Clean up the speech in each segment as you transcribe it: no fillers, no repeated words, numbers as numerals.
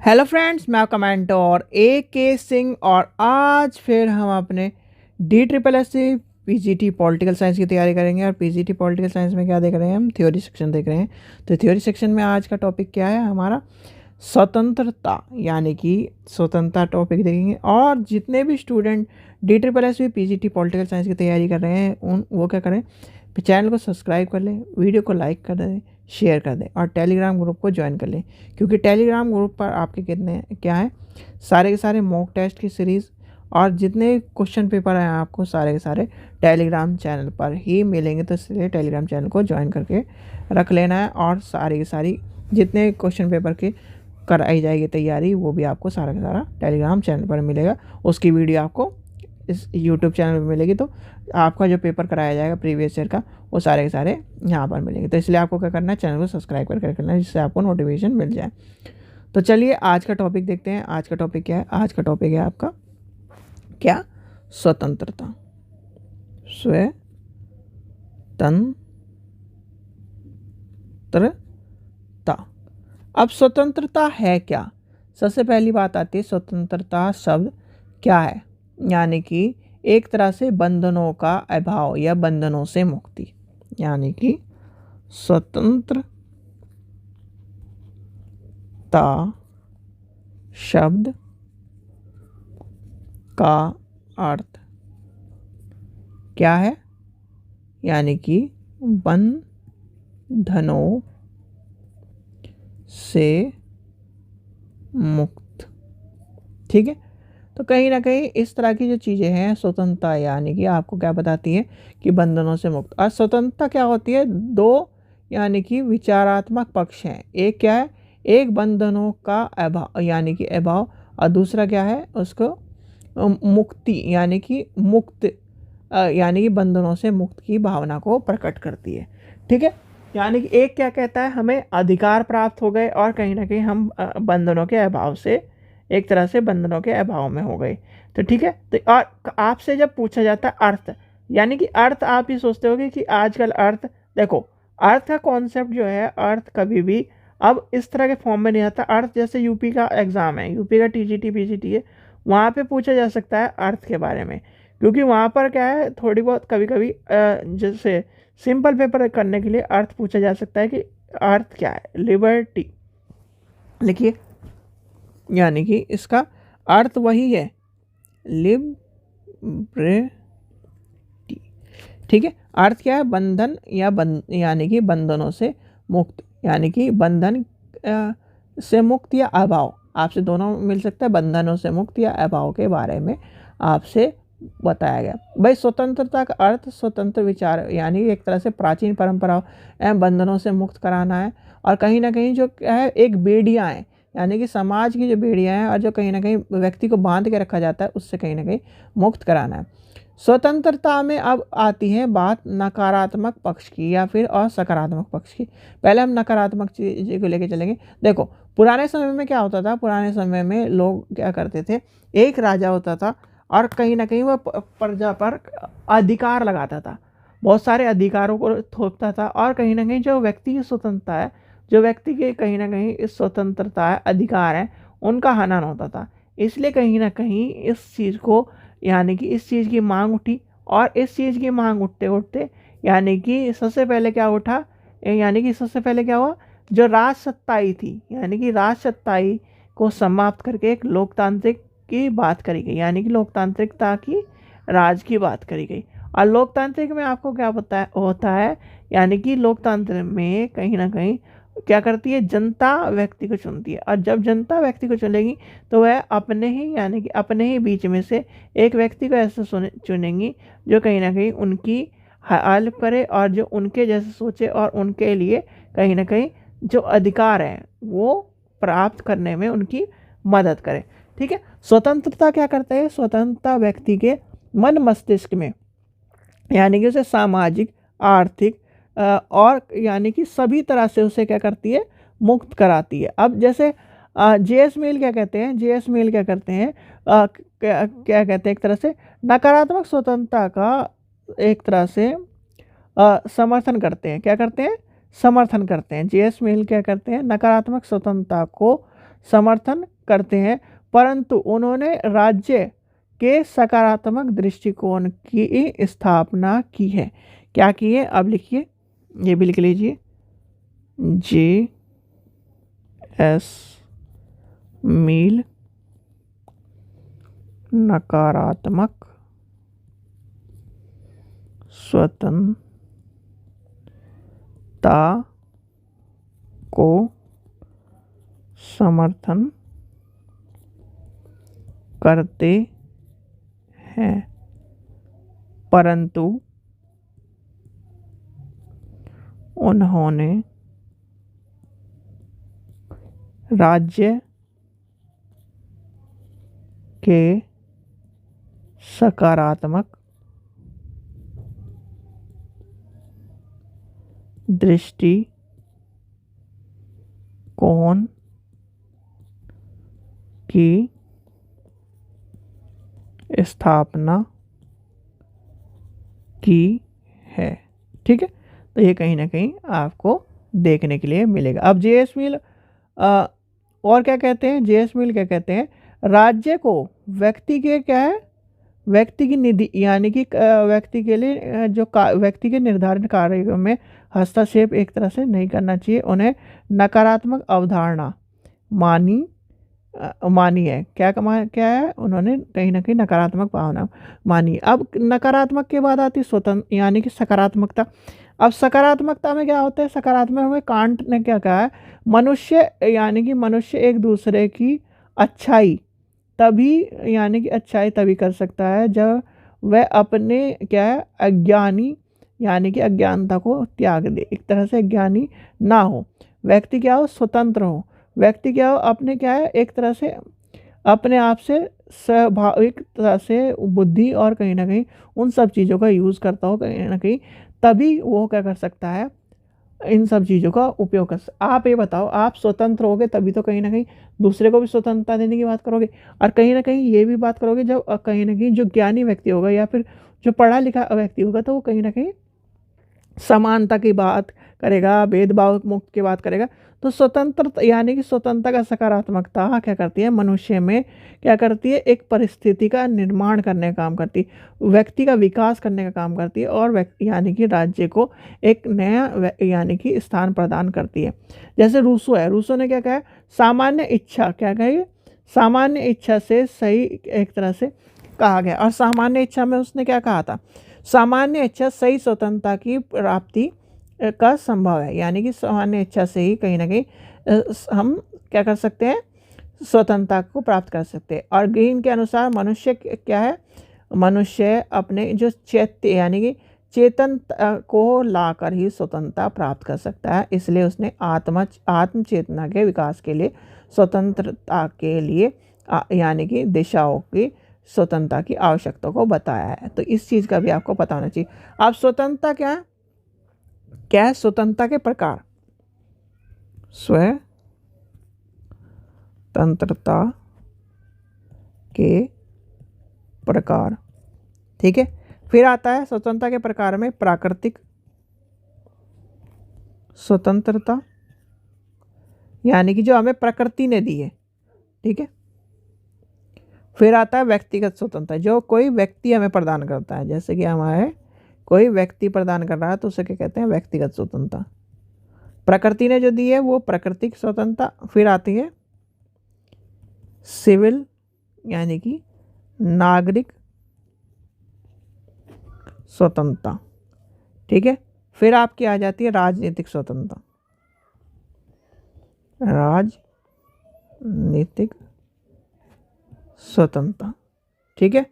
Hello friends, मैं आपका mentor AK Singh और आज फिर हम अपने DSSS PGT पॉलिटिकल साइंस की तैयारी करेंगे। और PGT पॉलिटिकल साइंस में क्या देख रहे हैं, हम थ्योरी सेक्शन देख रहे हैं। तो थ्योरी सेक्शन में आज का टॉपिक क्या है हमारा, स्वतंत्रता, यानी कि स्वतंत्रता टॉपिक देखेंगे। और जितने भी student DSSS PGT political science की तैयारी कर रहे हैं वो क्या करें, चैनल को सब्सक्राइब कर लें, वीडियो को लाइक कर दें, शेयर कर दें और टेलीग्राम ग्रुप को ज्वाइन कर लें। क्योंकि टेलीग्राम ग्रुप पर आपके कितने क्या है, सारे के सारे मॉक टेस्ट की सीरीज़ और जितने क्वेश्चन पेपर हैं आपको सारे के सारे टेलीग्राम चैनल पर ही मिलेंगे। तो इसलिए टेलीग्राम चैनल को ज्वाइन करके रख लेना है और सारी की सारी जितने क्वेश्चन पेपर की कराई जाएगी तैयारी, वो भी आपको सारा का सारा टेलीग्राम चैनल पर मिलेगा। उसकी वीडियो आपको इस यूट्यूब चैनल पर मिलेगी। तो आपका जो पेपर कराया जाएगा प्रीवियस ईयर का, वो सारे के सारे यहाँ पर मिलेंगे। तो इसलिए आपको क्या करना है, चैनल को सब्सक्राइब करके रखना है, जिससे आपको नोटिफिकेशन मिल जाए। तो चलिए आज का टॉपिक देखते हैं। आज का टॉपिक क्या है, आज का टॉपिक है आपका क्या, स्वतंत्रता। स्वतंत्रता। अब स्वतंत्रता है क्या, सबसे पहली बात आती है स्वतंत्रता शब्द क्या है, यानी कि एक तरह से बंधनों का अभाव या बंधनों से मुक्ति। यानी कि स्वतंत्रता शब्द का अर्थ क्या है, यानी कि बंधनों से मुक्त। ठीक है, तो कहीं ना कहीं इस तरह की जो चीज़ें हैं, स्वतंत्रता यानी कि आपको क्या बताती है कि बंधनों से मुक्त। और स्वतंत्रता क्या होती है, दो यानी कि विचारात्मक पक्ष हैं। एक क्या है, एक बंधनों का अभाव यानी कि अभाव, और दूसरा क्या है उसको मुक्ति यानी कि मुक्त, यानी कि बंधनों से मुक्त की भावना को प्रकट करती है। ठीक है, यानी कि एक क्या कहता है, हमें अधिकार प्राप्त हो गए और कहीं ना कहीं हम बंधनों के अभाव से, एक तरह से बंधनों के अभाव में हो गए। तो ठीक है, तो और आपसे जब पूछा जाता है अर्थ, यानी कि अर्थ आप ही सोचते होगे कि आजकल अर्थ, देखो अर्थ का कॉन्सेप्ट जो है, अर्थ कभी भी अब इस तरह के फॉर्म में नहीं आता। अर्थ जैसे यूपी का एग्ज़ाम है, यूपी का TGT PGT है, वहाँ पे पूछा जा सकता है अर्थ के बारे में। क्योंकि वहाँ पर क्या है, थोड़ी बहुत कभी कभी जैसे सिंपल पेपर करने के लिए अर्थ पूछा जा सकता है कि अर्थ क्या है, लिबर्टी लिखिए, यानी कि इसका अर्थ वही है, लिबर्टी। ठीक है, अर्थ क्या है, बंधन या यानी कि बंधनों से मुक्त, यानी कि बंधन से मुक्त या अभाव, आपसे दोनों मिल सकता है। बंधनों से मुक्त या अभाव के बारे में आपसे बताया गया। भाई स्वतंत्रता का अर्थ स्वतंत्र विचार, यानी एक तरह से प्राचीन परंपराओं एवं बंधनों से मुक्त कराना है। और कहीं ना कहीं जो क्या है, एक बेड़ियाँ हैं, यानी कि समाज की जो बेड़ियाँ हैं और जो कहीं ना कहीं व्यक्ति को बांध के रखा जाता है, उससे कहीं ना कहीं मुक्त कराना है। स्वतंत्रता में अब आती है बात नकारात्मक पक्ष की या फिर और सकारात्मक पक्ष की। पहले हम नकारात्मक चीज़ को लेके चलेंगे। देखो पुराने समय में क्या होता था, पुराने समय में लोग क्या करते थे, एक राजा होता था और कहीं ना कहीं वह प्रजा पर अधिकार लगाता था, बहुत सारे अधिकारों को थोपता था। और कहीं ना कहीं जो व्यक्ति की स्वतंत्रता है, जो व्यक्ति के कहीं ना कहीं इस स्वतंत्रता है, अधिकार है, उनका हनन होता था। इसलिए कहीं ना कहीं इस चीज़ को, यानी कि इस चीज़ की मांग उठी। और इस चीज़ की मांग उठते उठते यानी कि सबसे पहले क्या उठा, यानी कि सबसे पहले क्या हुआ, जो राजसत्ताई थी, यानी कि राजसत्ताई को समाप्त करके एक लोकतांत्रिक की बात करी गई, यानी कि लोकतांत्रिकता की राज की बात करी गई। और लोकतांत्रिक में आपको क्या होता है, यानी कि लोकतंत्र में कहीं ना कहीं क्या करती है, जनता व्यक्ति को चुनती है। और जब जनता व्यक्ति को चुनेगी तो वह अपने ही, यानी कि अपने ही बीच में से एक व्यक्ति को ऐसे चुनेंगी जो कहीं ना कहीं उनकी हेल्प करे और जो उनके जैसे सोचे और उनके लिए कहीं ना कहीं जो अधिकार है वो प्राप्त करने में उनकी मदद करे। ठीक है, स्वतंत्रता क्या करता है, स्वतंत्रता व्यक्ति के मन मस्तिष्क में, यानी कि उसे सामाजिक, आर्थिक और यानी कि सभी तरह से उसे क्या करती है, मुक्त कराती है। अब जैसे JS मिल क्या कहते हैं, JS मिल क्या करते हैं, क्या कहते हैं, एक तरह से नकारात्मक स्वतंत्रता का एक तरह से समर्थन करते हैं। क्या करते हैं, समर्थन करते हैं। JS मिल क्या करते हैं, नकारात्मक स्वतंत्रता को समर्थन करते हैं, परंतु उन्होंने राज्य के सकारात्मक दृष्टिकोण की स्थापना की है। क्या की है? अब लिखिए, ये भी लिख लीजिए, जे एस मिल नकारात्मक स्वतंत्रता को समर्थन करते हैं, परंतु उन्होंने राज्य के सकारात्मक दृष्टिकोण की स्थापना की है। ठीक है, तो ये कहीं ना कहीं आपको देखने के लिए मिलेगा। अब जेएस मिल और क्या कहते हैं? जेएस मिल क्या कहते हैं? राज्य को व्यक्ति के क्या है, व्यक्ति की निधि यानी कि व्यक्ति के लिए जो व्यक्ति के निर्धारित कार्यों में हस्तक्षेप एक तरह से नहीं करना चाहिए। उन्हें नकारात्मक अवधारणा मानी है। क्या है? उन्होंने कहीं ना कहीं नकारात्मक भावना मानी। अब नकारात्मक के बाद आती स्वतंत्र यानी कि सकारात्मकता। अब सकारात्मकता में क्या होता है? सकारात्मक में कांट ने क्या कहा है? मनुष्य यानी कि मनुष्य एक दूसरे की अच्छाई तभी कर सकता है जब वह अपने क्या है, अज्ञानी यानी कि अज्ञानता को त्याग दे। एक तरह से ज्ञानी ना हो, व्यक्ति क्या हो? स्वतंत्र हो। व्यक्ति क्या हो? अपने क्या है, एक तरह से अपने आप से स्वाभाविक तरह से बुद्धि और कहीं ना कहीं उन सब चीज़ों का यूज़ करता हो कहीं ना कहीं, तभी वो क्या कर सकता है, इन सब चीज़ों का उपयोग कर सकता। आप ये बताओ, आप स्वतंत्र होगे तभी तो कहीं ना कहीं दूसरे को भी स्वतंत्रता देने की बात करोगे, और कहीं ना कहीं ये भी बात करोगे जब कहीं ना कहीं जो ज्ञानी व्यक्ति होगा या फिर जो पढ़ा लिखा व्यक्ति होगा तो वो कहीं ना कहीं समानता की बात करेगा, भेदभाव मुक्त की बात करेगा। तो स्वतंत्र यानी कि स्वतंत्रता का सकारात्मकता क्या करती है? मनुष्य में क्या करती है? एक परिस्थिति का निर्माण करने का काम करती है, व्यक्ति का विकास करने का काम करती है, और व्यक्ति यानी कि राज्य को एक नया यानी कि स्थान प्रदान करती है। जैसे रूसो है, रूसो ने क्या कहा है? सामान्य इच्छा क्या कही? सामान्य इच्छा से सही एक तरह से कहा गया। और सामान्य इच्छा में उसने क्या कहा था? सामान्य इच्छा सही स्वतंत्रता की प्राप्ति का संभव है। यानी कि सामान्य इच्छा से ही कहीं ना कहीं हम क्या कर सकते हैं? स्वतंत्रता को प्राप्त कर सकते हैं। और ग्रीन के अनुसार मनुष्य क्या है? मनुष्य अपने जो चैत्य यानी कि चेतन को लाकर ही स्वतंत्रता प्राप्त कर सकता है। इसलिए उसने आत्म चेतना के विकास के लिए स्वतंत्रता के लिए यानी कि दिशाओं की स्वतंत्रता की आवश्यकता को बताया है। तो इस चीज़ का भी आपको पता होना चाहिए। अब स्वतंत्रता क्या है? स्वतंत्रता के प्रकार, स्वतंत्रता के प्रकार। ठीक है, फिर आता है स्वतंत्रता के प्रकार में प्राकृतिक स्वतंत्रता, यानी कि जो हमें प्रकृति ने दी है। ठीक है, फिर आता है व्यक्तिगत स्वतंत्रता, जो कोई व्यक्ति हमें प्रदान करता है। जैसे कि हमारे कोई व्यक्ति प्रदान कर रहा है तो उसे क्या कहते हैं? व्यक्तिगत स्वतंत्रता। प्रकृति ने जो दी है वो प्राकृतिक स्वतंत्रता। फिर आती है सिविल यानी कि नागरिक स्वतंत्रता। ठीक है, फिर आपकी आ जाती है राजनीतिक स्वतंत्रता, राजनीतिक स्वतंत्रता। ठीक है,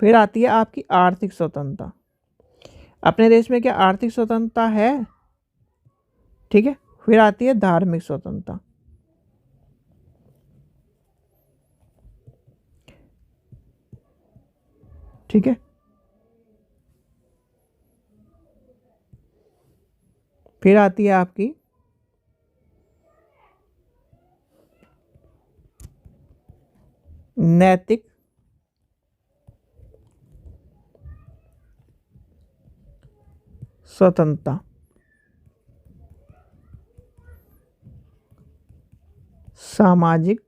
फिर आती है आपकी आर्थिक स्वतंत्रता। अपने देश में क्या आर्थिक स्वतंत्रता है? ठीक है, फिर आती है धार्मिक स्वतंत्रता। ठीक है, फिर आती है आपकी नैतिक स्वतंत्रता, सामाजिक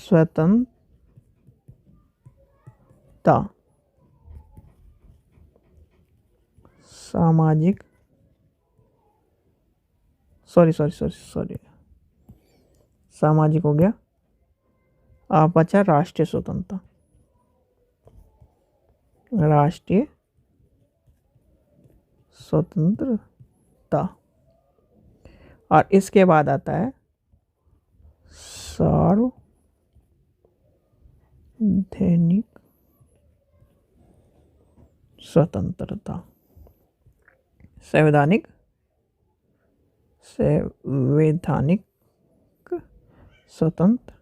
स्वतंत्रता, सामाजिक सॉरी सामाजिक हो गया, आप बचा राष्ट्रीय स्वतंत्रता, राष्ट्रीय स्वतंत्रता। और इसके बाद आता है सार्वजनिक स्वतंत्रता, संवैधानिक स्वतंत्रता।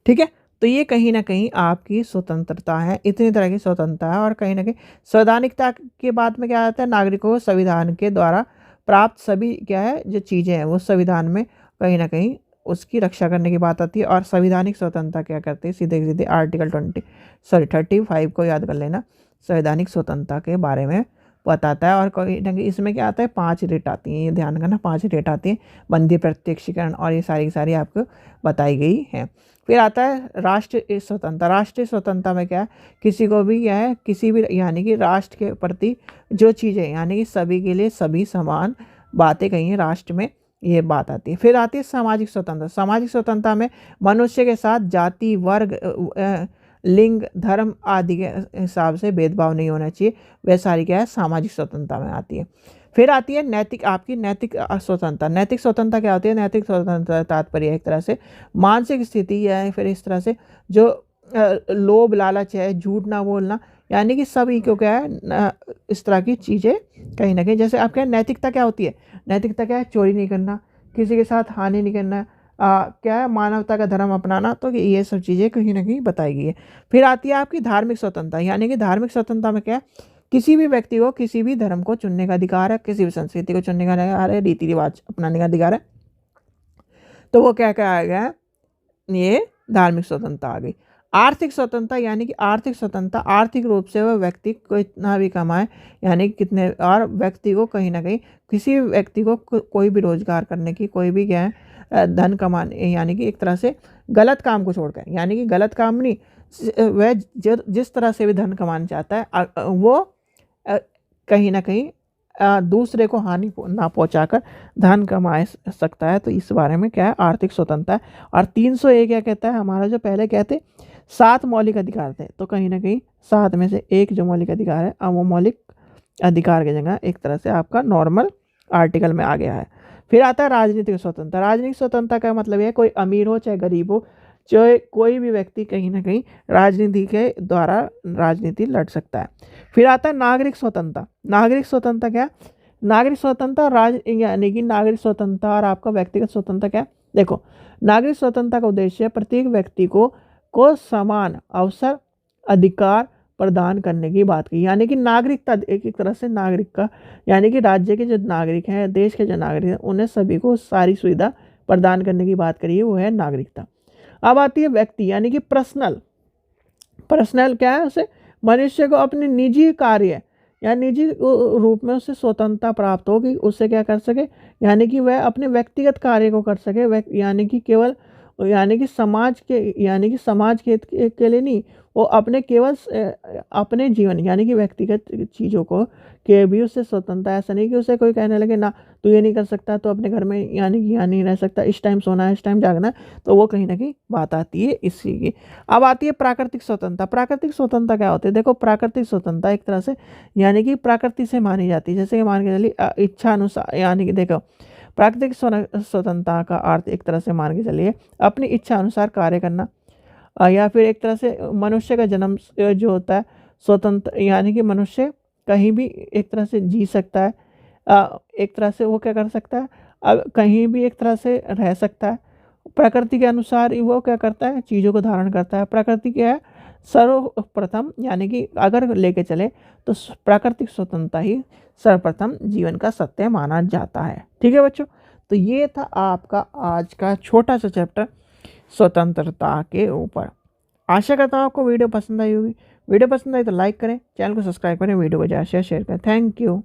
ठीक है, तो ये कहीं ना कहीं आपकी स्वतंत्रता है, इतनी तरह की स्वतंत्रता है। और कहीं ना कहीं संवैधानिकता के बाद में क्या आता है, नागरिकों को संविधान के द्वारा प्राप्त सभी क्या है जो चीज़ें हैं वो संविधान में कहीं ना कहीं उसकी रक्षा करने की बात आती है। और संवैधानिक स्वतंत्रता क्या करते हैं, सीधे सीधे आर्टिकल 35 को याद कर लेना, संवैधानिक स्वतंत्रता के बारे में बताता है। और कहीं ना कहीं इसमें क्या आता है, 5 रेट आती हैं, ये ध्यान करना, 5 रेट आती हैं, बंदी, प्रत्यक्षीकरण और ये सारी की सारी आपको बताई गई हैं। फिर आता है राष्ट्रीय स्वतंत्रता। राष्ट्रीय स्वतंत्रता में क्या है, किसी को भी क्या है, किसी भी यानी कि राष्ट्र के प्रति जो चीज़ें यानी कि सभी के लिए सभी समान बातें कही हैं राष्ट्र में, ये बात आती है। फिर आती है सामाजिक स्वतंत्रता। सामाजिक स्वतंत्रता में मनुष्य के साथ जाति, वर्ग, लिंग, धर्म आदि के हिसाब से भेदभाव नहीं होना चाहिए, वह सारी क्या है सामाजिक स्वतंत्रता में आती है। फिर आती है नैतिक, आपकी नैतिक स्वतंत्रता। नैतिक स्वतंत्रता क्या होती है, नैतिक स्वतंत्रता तात्पर्य एक तरह से मानसिक स्थिति या फिर इस तरह से जो लोभ लालच है, झूठ ना बोलना, यानी कि सभी को क्या है इस तरह की चीज़ें कहीं ना कहीं, जैसे आप क्या नैतिकता क्या होती है, नैतिकता क्या है, चोरी नहीं करना, किसी के साथ हानि नहीं करना, क्या है मानवता का धर्म अपनाना, तो ये सब चीज़ें कहीं ना कहीं बताई गई है। फिर आती है आपकी धार्मिक स्वतंत्रता, यानी कि धार्मिक स्वतंत्रता में क्या है, किसी भी व्यक्ति को किसी भी धर्म को चुनने का अधिकार है, किसी भी संस्कृति को चुनने का अधिकार है, रीति रिवाज अपनाने का अधिकार है। तो वो क्या क्या आ गया, ये धार्मिक स्वतंत्रता आ गई। आर्थिक स्वतंत्रता, यानी कि आर्थिक स्वतंत्रता, आर्थिक रूप से वह व्यक्ति को इतना भी कमाए, यानी कि कितने, और व्यक्ति को कहीं ना कहीं किसी भी व्यक्ति को कोई भी रोजगार करने की, कोई भी क्या है धन कमाने, यानी कि एक तरह से गलत काम को छोड़कर, यानी कि गलत काम नहीं, वह जिस तरह से भी धन कमाना चाहता है वो कहीं ना कहीं दूसरे को हानि ना पहुंचाकर धन कमा सकता है। तो इस बारे में क्या है आर्थिक स्वतंत्रता है। और 301 क्या कहता है, हमारा जो पहले कहते 7 मौलिक अधिकार थे, तो कहीं ना कहीं 7 में से एक जो मौलिक अधिकार है, अब वो मौलिक अधिकार की जगह एक तरह से आपका नॉर्मल आर्टिकल में आ गया है। फिर आता है राजनीतिक स्वतंत्रता। राजनीतिक स्वतंत्रता का मतलब है कोई अमीर हो चाहे गरीब हो, चाहे कोई भी व्यक्ति कहीं ना कहीं राजनीति के द्वारा राजनीति लड़ सकता है। फिर आता है नागरिक स्वतंत्रता। नागरिक स्वतंत्रता क्या, नागरिक स्वतंत्रता यानी कि नागरिक स्वतंत्रता और आपका व्यक्तिगत स्वतंत्रता क्या, देखो नागरिक स्वतंत्रता का उद्देश्य प्रत्येक व्यक्ति को समान अवसर, अधिकार प्रदान करने की बात की, यानी कि नागरिकता एक तरह से नागरिक का, यानी कि राज्य के जो नागरिक हैं, देश के जो नागरिक हैं, उन्हें सभी को सारी सुविधा प्रदान करने की बात करी है, वो है नागरिकता। अब आती है व्यक्ति, यानी कि पर्सनल। पर्सनल क्या है, उसे मनुष्य को अपने निजी कार्य या निजी रूप में उसे स्वतंत्रता प्राप्त होगी, उससे क्या कर सके, यानी कि वह अपने व्यक्तिगत कार्य को कर सके, यानी कि केवल यानी कि समाज के लिए नहीं, वो अपने केवल अपने जीवन यानी कि व्यक्तिगत चीज़ों को के भी उससे स्वतंत्रता। ऐसा नहीं कि उसे कोई कहने लगे ना तू ये नहीं कर सकता, तो अपने घर में यानी कि यहाँ नहीं रह सकता, इस टाइम सोना है, इस टाइम जागना है, तो वो कहीं ना कहीं बात आती है इसी की। अब आती है प्राकृतिक स्वतंत्रता। प्राकृतिक स्वतंत्रता क्या होती है, देखो प्राकृतिक स्वतंत्रता एक तरह से यानी कि प्रकृति से मानी जाती है, जैसे कि मान के चलिए इच्छा अनुसार, यानी कि देखो प्राकृतिक स्वतंत्रता का अर्थ एक तरह से मान के चलिए अपनी इच्छा अनुसार कार्य करना, या फिर एक तरह से मनुष्य का जन्म जो होता है स्वतंत्र, यानी कि मनुष्य कहीं भी एक तरह से जी सकता है, एक तरह से वो क्या कर सकता है, अब कहीं भी एक तरह से रह सकता है, प्रकृति के अनुसार ही वो क्या करता है, चीज़ों को धारण करता है। प्रकृति क्या है, सर्वप्रथम, यानी कि अगर लेके चले तो प्राकृतिक स्वतंत्रता ही सर्वप्रथम जीवन का सत्य माना जाता है। ठीक है बच्चों, तो ये था आपका आज का छोटा सा चैप्टर स्वतंत्रता के ऊपर। आशा करता हूँ आपको वीडियो पसंद आई होगी। वीडियो पसंद आई तो लाइक करें, चैनल को सब्सक्राइब करें, वीडियो को ज़्यादा शेयर करें। Thank you.